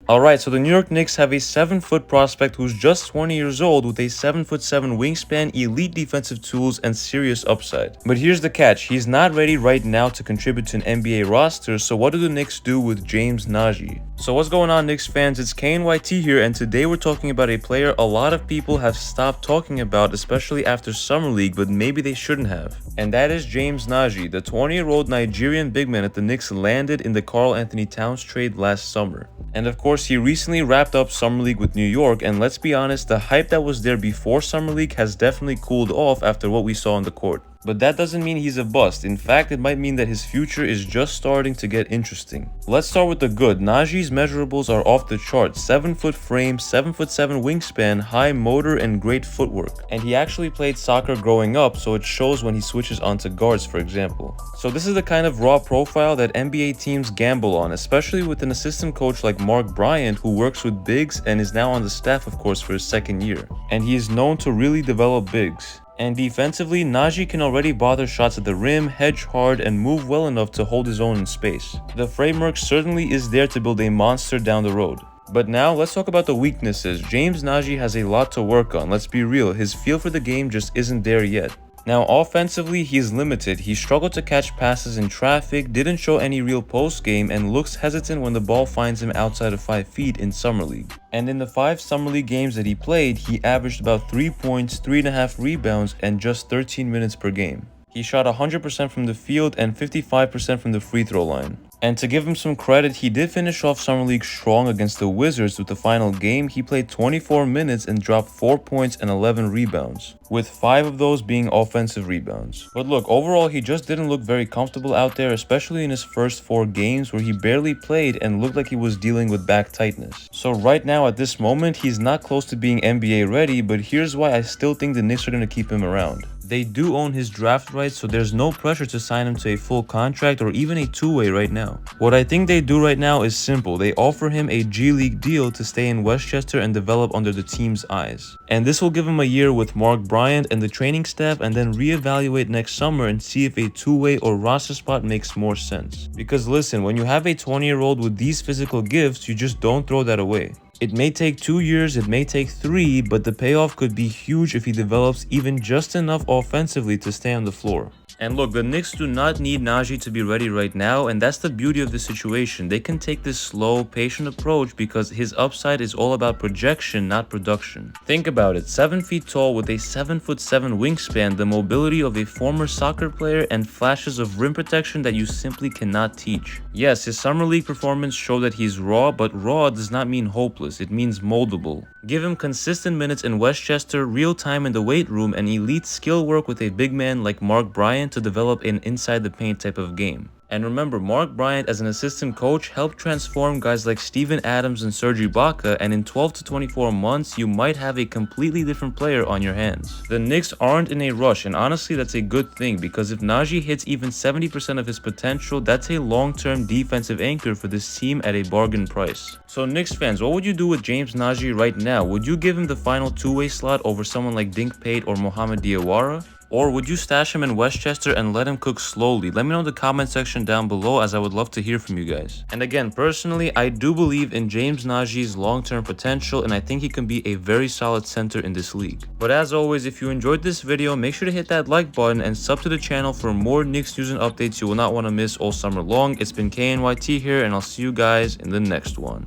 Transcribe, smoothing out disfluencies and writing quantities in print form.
Alright, so the New York Knicks have a 7-foot prospect who's just 20 years old with a 7'7" wingspan, elite defensive tools, and serious upside. But here's the catch, he's not ready right now to contribute to an NBA roster, so what do the Knicks do with James Nnaji? So what's going on, Knicks fans? It's KNYT here, and today we're talking about a player a lot of people have stopped talking about, especially after Summer League, but maybe they shouldn't have. And that is James Nnaji, the 20-year-old Nigerian big man that the Knicks landed in the Karl Anthony Towns trade last summer. And of course, he recently wrapped up Summer League with New York, and let's be honest, the hype that was there before Summer League has definitely cooled off after what we saw on the court. But that doesn't mean he's a bust. In fact, it might mean that his future is just starting to get interesting. Let's start with the good. Nnaji's measurables are off the charts. 7-foot frame, 7'7" wingspan, high motor, and great footwork. And he actually played soccer growing up, so it shows when he switches onto guards, for example. So this is the kind of raw profile that NBA teams gamble on, especially with an assistant coach like Mark Bryant, who works with bigs and is now on the staff, of course, for his second year. And he is known to really develop bigs. And defensively, Nnaji can already bother shots at the rim, hedge hard, and move well enough to hold his own in space. The framework certainly is there to build a monster down the road. But now, let's talk about the weaknesses. James Nnaji has a lot to work on. Let's be real, his feel for the game just isn't there yet. Now, offensively, he's limited. He struggled to catch passes in traffic, didn't show any real post game, and looks hesitant when the ball finds him outside of 5 feet in Summer League. And in the 5 Summer League games that he played, he averaged about 3 points, 3.5 rebounds, and just 13 minutes per game. He shot 100% from the field and 55% from the free throw line. And to give him some credit, he did finish off Summer League strong against the Wizards. With the final game, he played 24 minutes and dropped 4 points and 11 rebounds, with 5 of those being offensive rebounds. But look, overall, he just didn't look very comfortable out there, especially in his first 4 games where he barely played and looked like he was dealing with back tightness. So right now, at this moment, he's not close to being NBA ready, but here's why I still think the Knicks are going to keep him around. They do own his draft rights, so there's no pressure to sign him to a full contract or even a two-way right now. What I think they do right now is simple. They offer him a G-League deal to stay in Westchester and develop under the team's eyes. And this will give him a year with Mark Bryant and the training staff, and then reevaluate next summer and see if a two-way or roster spot makes more sense. Because listen, when you have a 20-year-old with these physical gifts, you just don't throw that away. It may take 2 years, it may take 3, but the payoff could be huge if he develops even just enough offensively to stay on the floor. And look, the Knicks do not need Nnaji to be ready right now, and that's the beauty of the situation. They can take this slow, patient approach because his upside is all about projection, not production. Think about it, 7 feet tall with a 7'7" wingspan, the mobility of a former soccer player, and flashes of rim protection that you simply cannot teach. Yes, his Summer League performance showed that he's raw, but raw does not mean hopeless, it means moldable. Give him consistent minutes in Westchester, real time in the weight room, and elite skill work with a big man like Mark Bryant to develop an inside the paint type of game. And remember, Mark Bryant as an assistant coach helped transform guys like Steven Adams and Serge Ibaka, and in 12 to 24 months, you might have a completely different player on your hands. The Knicks aren't in a rush, and honestly, that's a good thing, because if Nnaji hits even 70% of his potential, that's a long-term defensive anchor for this team at a bargain price. So Knicks fans, what would you do with James Nnaji right now? Would you give him the final two-way slot over someone like Dink Pate or Mohamed Diawara? Or would you stash him in Westchester and let him cook slowly? Let me know in the comment section down below, as I would love to hear from you guys. And again, personally, I do believe in James Nnaji's long-term potential, and I think he can be a very solid center in this league. But as always, if you enjoyed this video, make sure to hit that like button and sub to the channel for more Knicks news and updates you will not want to miss all summer long. It's been KNYT here, and I'll see you guys in the next one.